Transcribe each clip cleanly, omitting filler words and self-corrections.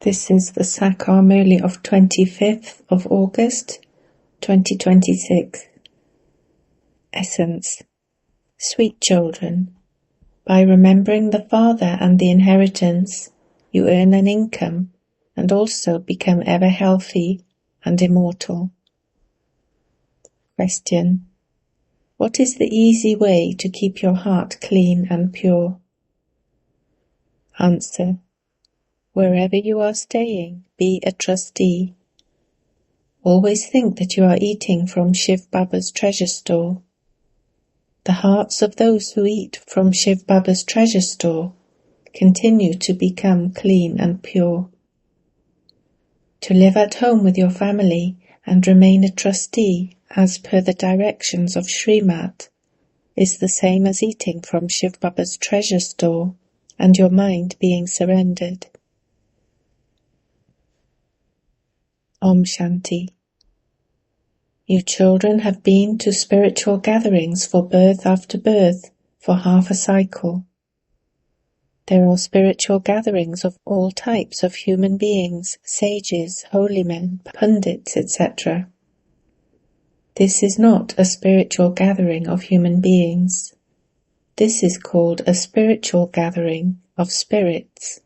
This is the English Murli of 25th of August, 2026. Essence. Sweet children, by remembering the Father and the inheritance, you earn an income and also become ever healthy and immortal. Question. What is the easy way to keep your heart clean and pure? Answer. Wherever you are staying, be a trustee. Always think that you are eating from Shiv Baba's treasure store. The hearts of those who eat from Shiv Baba's treasure store continue to become clean and pure. To live at home with your family and remain a trustee as per the directions of Srimat is the same as eating from Shiv Baba's treasure store and your mind being surrendered. Om Shanti. You children have been to spiritual gatherings for birth after birth for half a cycle. There are spiritual gatherings of all types of human beings, sages, holy men, pundits, etc. This is not a spiritual gathering of human beings. This is called a spiritual gathering of spirits.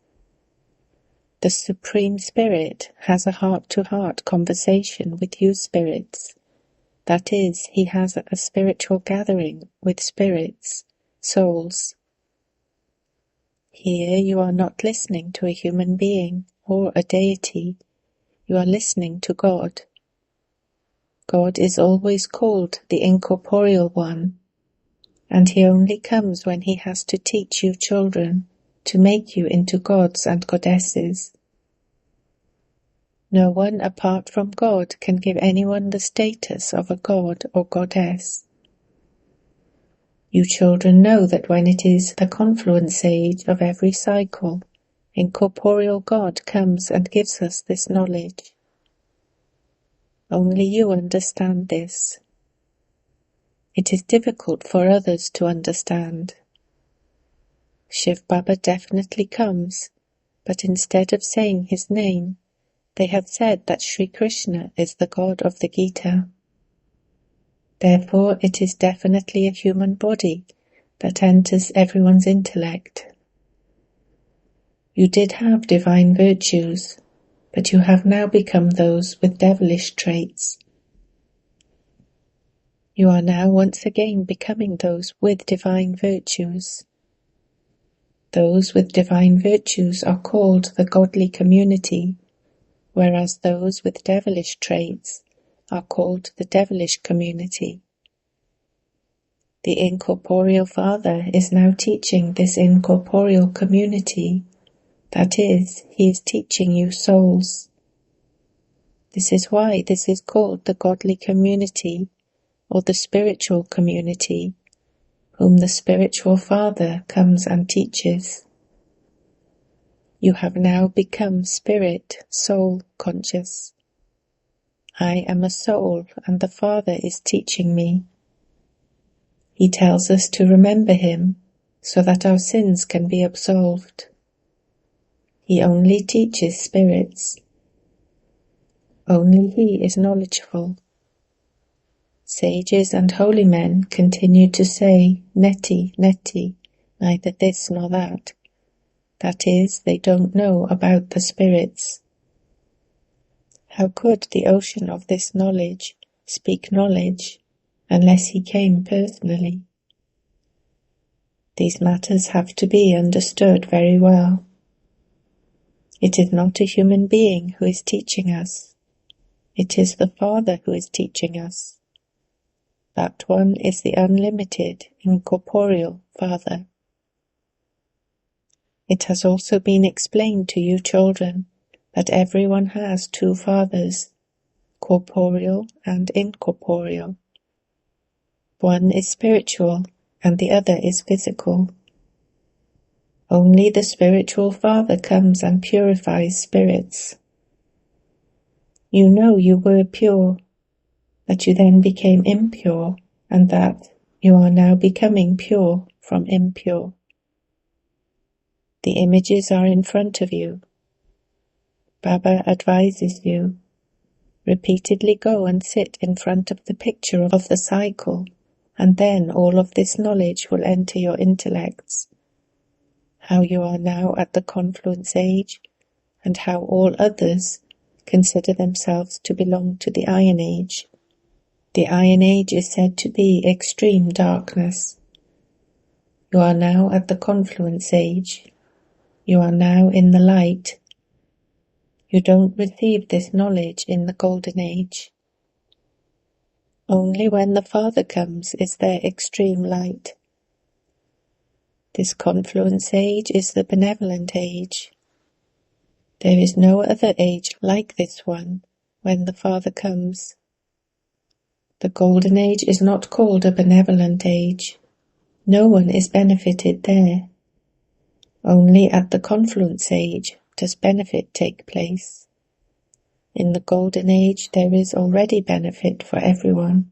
The Supreme Spirit has a heart-to-heart conversation with you spirits. That is, he has a spiritual gathering with spirits, souls. Here you are not listening to a human being or a deity. You are listening to God. God is always called the Incorporeal One, and he only comes when he has to teach you children to make you into gods and goddesses. No one apart from God can give anyone the status of a god or goddess. You children know that when it is the confluence age of every cycle, incorporeal God comes and gives us this knowledge. Only you understand this. It is difficult for others to understand. Shiv Baba definitely comes, but instead of saying his name, they have said that Sri Krishna is the God of the Gita. Therefore it is definitely a human body that enters everyone's intellect. You did have divine virtues, but you have now become those with devilish traits. You are now once again becoming those with divine virtues. Those with divine virtues are called the godly community, whereas those with devilish traits are called the devilish community. The incorporeal Father is now teaching this incorporeal community. That is, he is teaching you souls. This is why this is called the godly community or the spiritual community, whom the spiritual Father comes and teaches. You have now become spirit, soul conscious. I am a soul and the Father is teaching me. He tells us to remember him so that our sins can be absolved. He only teaches spirits. Only he is knowledgeable. Sages and holy men continue to say, neti, neti, neither this nor that. That is, they don't know about the spirits. How could the ocean of this knowledge speak knowledge unless he came personally? These matters have to be understood very well. It is not a human being who is teaching us. It is the Father who is teaching us. That one is the unlimited, incorporeal Father. It has also been explained to you children that everyone has two fathers, corporeal and incorporeal. One is spiritual and the other is physical. Only the spiritual Father comes and purifies spirits. You know you were pure, that you then became impure, and that you are now becoming pure from impure. The images are in front of you. Baba advises you, repeatedly go and sit in front of the picture of the cycle, and then all of this knowledge will enter your intellects. How you are now at the confluence age, and how all others consider themselves to belong to the Iron Age. The Iron Age is said to be extreme darkness. You are now at the confluence age. You are now in the light. You don't receive this knowledge in the Golden Age. Only when the Father comes is there extreme light. This confluence age is the benevolent age. There is no other age like this one when the Father comes. The Golden Age is not called a benevolent age. No one is benefited there. Only at the confluence age does benefit take place. In the Golden Age there is already benefit for everyone.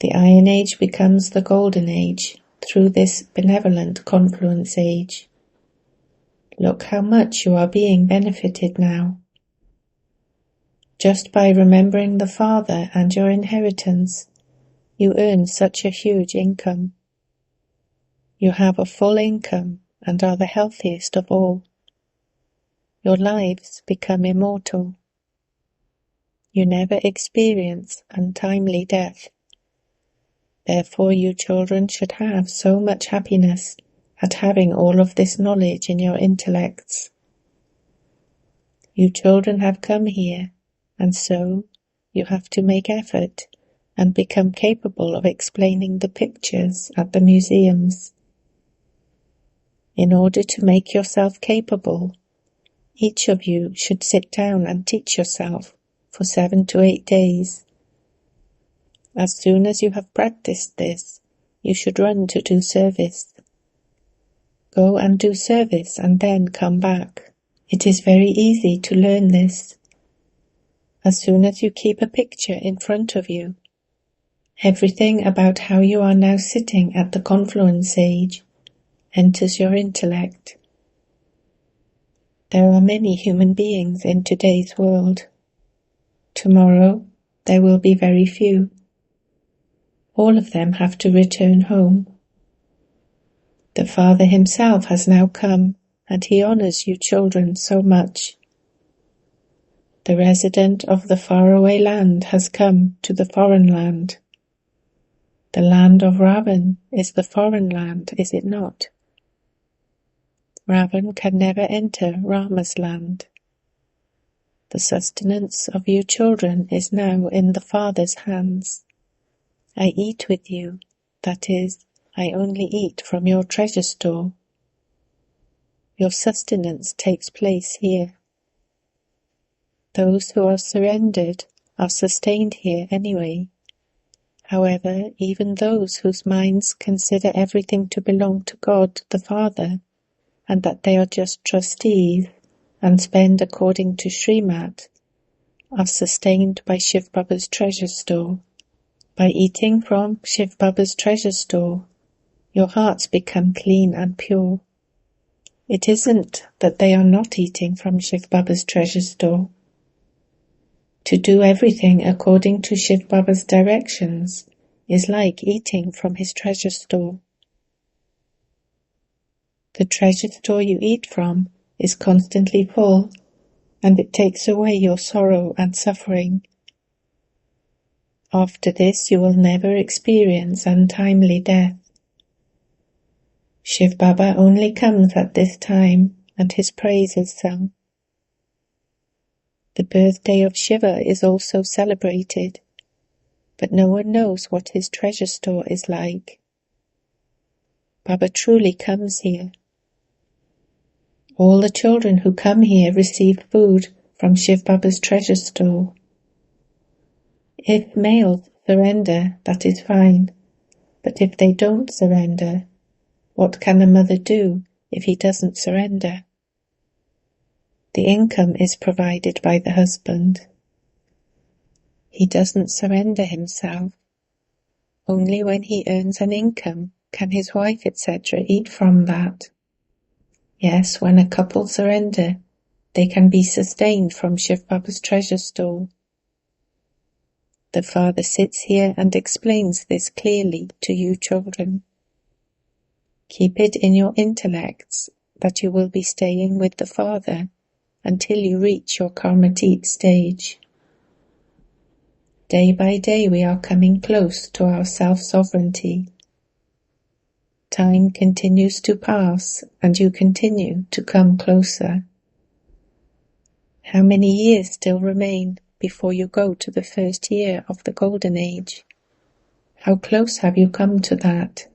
The Iron Age becomes the Golden Age through this benevolent confluence age. Look how much you are being benefited now. Just by remembering the Father and your inheritance, you earn such a huge income. You have a full income and are the healthiest of all. Your lives become immortal. You never experience untimely death. Therefore you children should have so much happiness at having all of this knowledge in your intellects. You children have come here, and so you have to make effort and become capable of explaining the pictures at the museums. In order to make yourself capable, each of you should sit down and teach yourself for 7 to 8 days. As soon as you have practiced this, you should run to do service. Go and do service and then come back. It is very easy to learn this. As soon as you keep a picture in front of you, everything about how you are now sitting at the confluence age enters your intellect. There are many human beings in today's world. Tomorrow there will be very few. All of them have to return home. The Father himself has now come, and he honors you children so much. The resident of the faraway land has come to the foreign land. The land of Ravan is the foreign land, is it not? Ravan can never enter Rama's land. The sustenance of you children is now in the Father's hands. I eat with you, that is, I only eat from your treasure store. Your sustenance takes place here. Those who are surrendered are sustained here anyway. However, even those whose minds consider everything to belong to God the Father, and that they are just trustees and spend according to Srimad, are sustained by Shiv Baba's treasure store. By eating from Shiv Baba's treasure store, your hearts become clean and pure. It isn't that they are not eating from Shiv Baba's treasure store. To do everything according to Shiv Baba's directions is like eating from his treasure store. The treasure store you eat from is constantly full, and it takes away your sorrow and suffering. After this you will never experience untimely death. Shiv Baba only comes at this time, and his praise is sung. The birthday of Shiva is also celebrated, but no one knows what his treasure store is like. Baba truly comes here. All the children who come here receive food from Shiv Baba's treasure store. If males surrender, that is fine, but if they don't surrender, what can a mother do if he doesn't surrender? The income is provided by the husband. He doesn't surrender himself. Only when he earns an income can his wife, etc., eat from that. Yes, when a couple surrender, They can be sustained from Shiv Baba's treasure store. The Father sits here and explains this clearly to you children. Keep it in your intellects that you will be staying with the Father until you reach your Karmatit stage. Day by day we are coming close to our self-sovereignty. Time continues to pass and you continue to come closer. How many years still remain before you go to the first year of the Golden Age? How close have you come to that?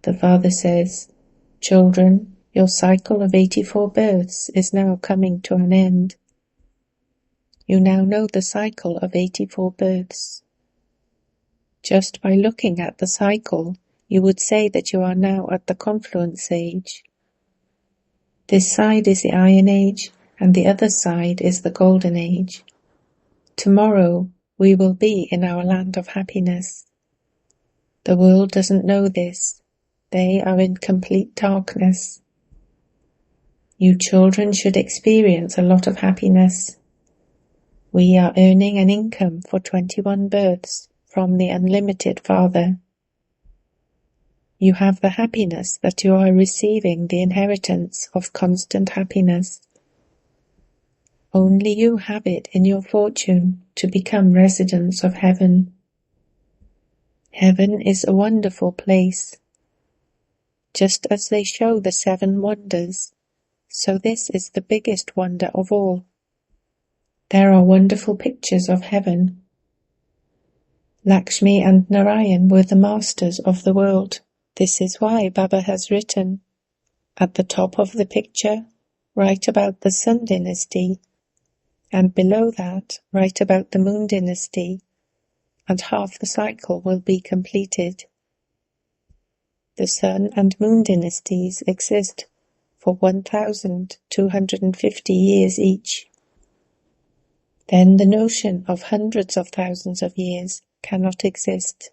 The Father says, children, your cycle of 84 births is now coming to an end. You now know the cycle of 84 births. Just by looking at the cycle, you would say that you are now at the confluence age. This side is the Iron Age, and the other side is the Golden Age. Tomorrow we will be in our land of happiness. The world doesn't know this. They are in complete darkness. You children should experience a lot of happiness. We are earning an income for 21 births from the Unlimited Father. You have the happiness that you are receiving the inheritance of constant happiness. Only you have it in your fortune to become residents of heaven. Heaven is a wonderful place. Just as they show the 7 wonders, so this is the biggest wonder of all. There are wonderful pictures of heaven. Lakshmi and Narayan were the masters of the world. This is why Baba has written, at the top of the picture, write about the Sun dynasty, and below that, write about the Moon dynasty, and half the cycle will be completed. The Sun and Moon dynasties exist for 1,250 years each. Then the notion of hundreds of thousands of years cannot exist.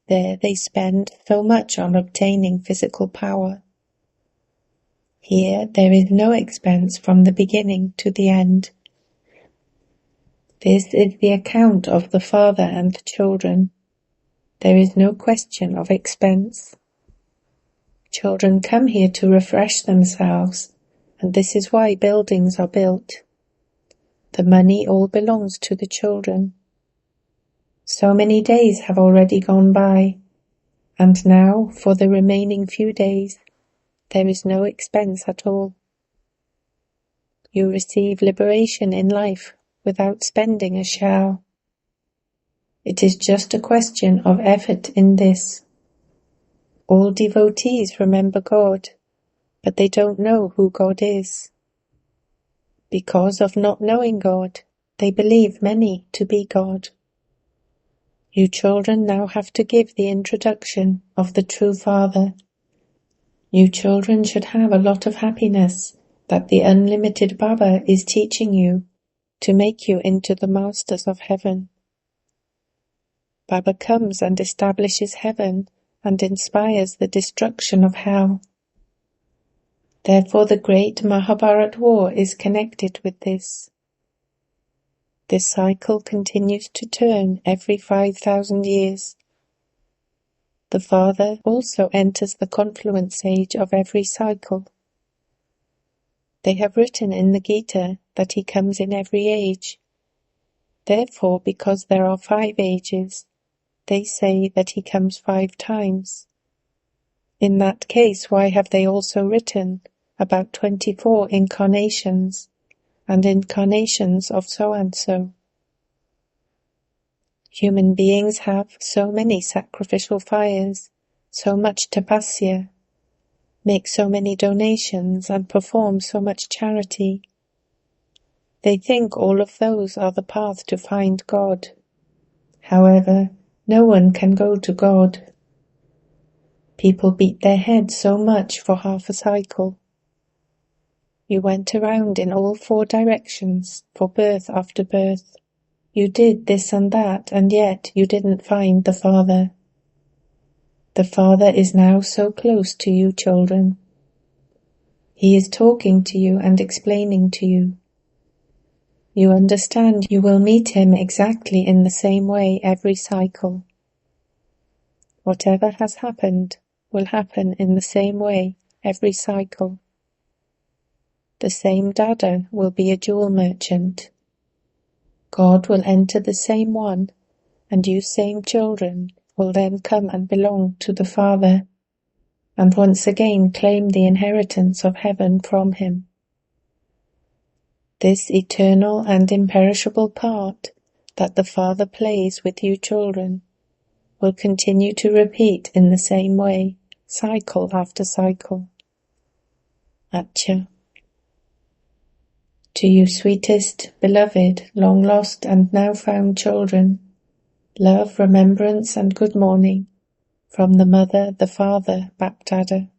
There they spend so much on obtaining physical power. Here there is no expense from the beginning to the end. This is the account of the Father and the children. There is no question of expense. Children come here to refresh themselves, and this is why buildings are built. The money all belongs to the children. So many days have already gone by, and now, for the remaining few days, there is no expense at all. You receive liberation in life without spending a shell. It is just a question of effort in this. All devotees remember God, but they don't know who God is. Because of not knowing God, they believe many to be God. You children now have to give the introduction of the true Father. You children should have a lot of happiness that the Unlimited Baba is teaching you to make you into the masters of heaven. Baba comes and establishes heaven and inspires the destruction of hell. Therefore the great Mahabharat war is connected with this. This cycle continues to turn every 5,000 years. The Father also enters the confluence age of every cycle. They have written in the Gita that he comes in every age. Therefore, because there are 5 ages, they say that he comes 5 times. In that case, why have they also written about 24 incarnations and incarnations of so-and-so? Human beings have so many sacrificial fires, so much tapasya, make so many donations and perform so much charity. They think all of those are the path to find God. However, no one can go to God. People beat their heads so much for half a cycle. You went around in all 4 directions for birth after birth. You did this and that, and yet you didn't find the Father. The Father is now so close to you children. He is talking to you and explaining to you. You understand you will meet him exactly in the same way every cycle. Whatever has happened will happen in the same way every cycle. The same Dada will be a jewel merchant. God will enter the same one, and you same children will then come and belong to the Father, and once again claim the inheritance of heaven from him. This eternal and imperishable part that the Father plays with you children will continue to repeat in the same way, cycle after cycle. Acha. To you sweetest, beloved, long lost and now found children, love, remembrance and good morning from the Mother, the Father, Bapdada.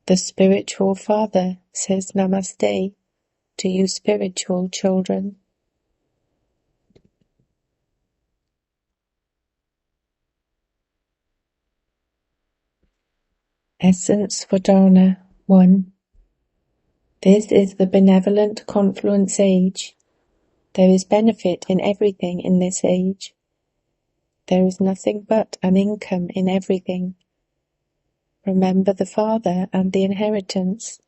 The spiritual Father says Namaste to you spiritual children. Essence for Dharna 1. This is the benevolent confluence age. There is benefit in everything in this age. There is nothing but an income in everything. Remember the Father and the inheritance,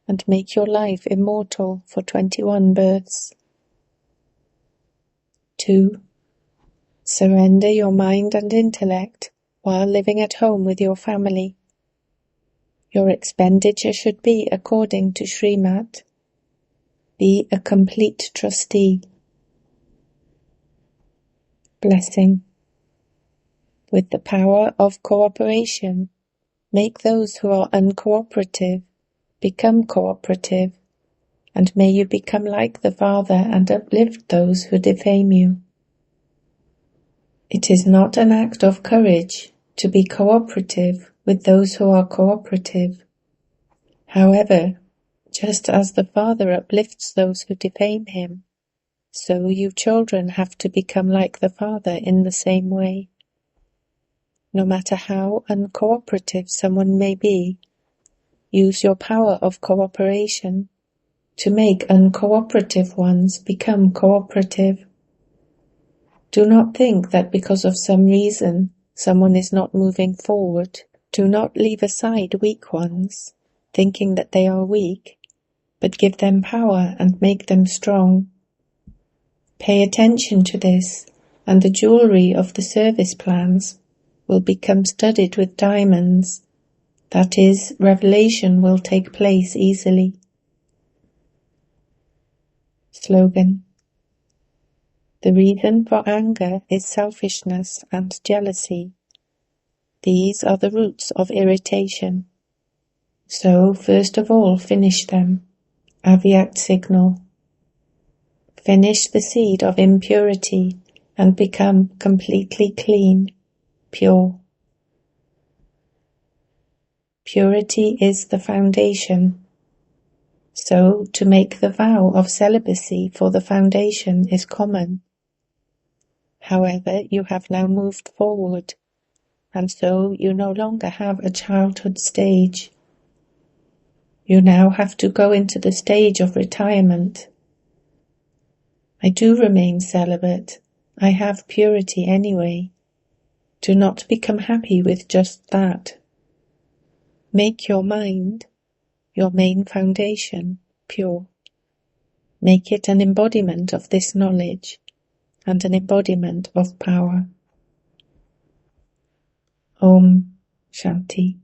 and make your life immortal for 21 births. 2. Surrender your mind and intellect while living at home with your family. Your expenditure should be according to Srimat. Be a complete trustee. Blessing. With the power of cooperation, make those who are uncooperative become cooperative, and may you become like the Father and uplift those who defame you. It is not an act of courage to be cooperative with those who are cooperative. However, just as the Father uplifts those who defame him, so you children have to become like the Father in the same way. No matter how uncooperative someone may be, use your power of cooperation to make uncooperative ones become cooperative. Do not think that because of some reason someone is not moving forward. Do not leave aside weak ones, thinking that they are weak, but give them power and make them strong. Pay attention to this, and the jewelry of the service plans will become studded with diamonds. That is, revelation will take place easily. Slogan. The reason for anger is selfishness and jealousy. These are the roots of irritation. So, first of all, finish them. Avyakt signal. Finish the seed of impurity and become completely clean, pure. Purity is the foundation. So, to make the vow of celibacy for the foundation is common. However, you have now moved forward, and so you no longer have a childhood stage. You now have to go into the stage of retirement. I do remain celibate. I have purity anyway. Do not become happy with just that. Make your mind, your main foundation, pure. Make it an embodiment of this knowledge and an embodiment of power. Om Shanti.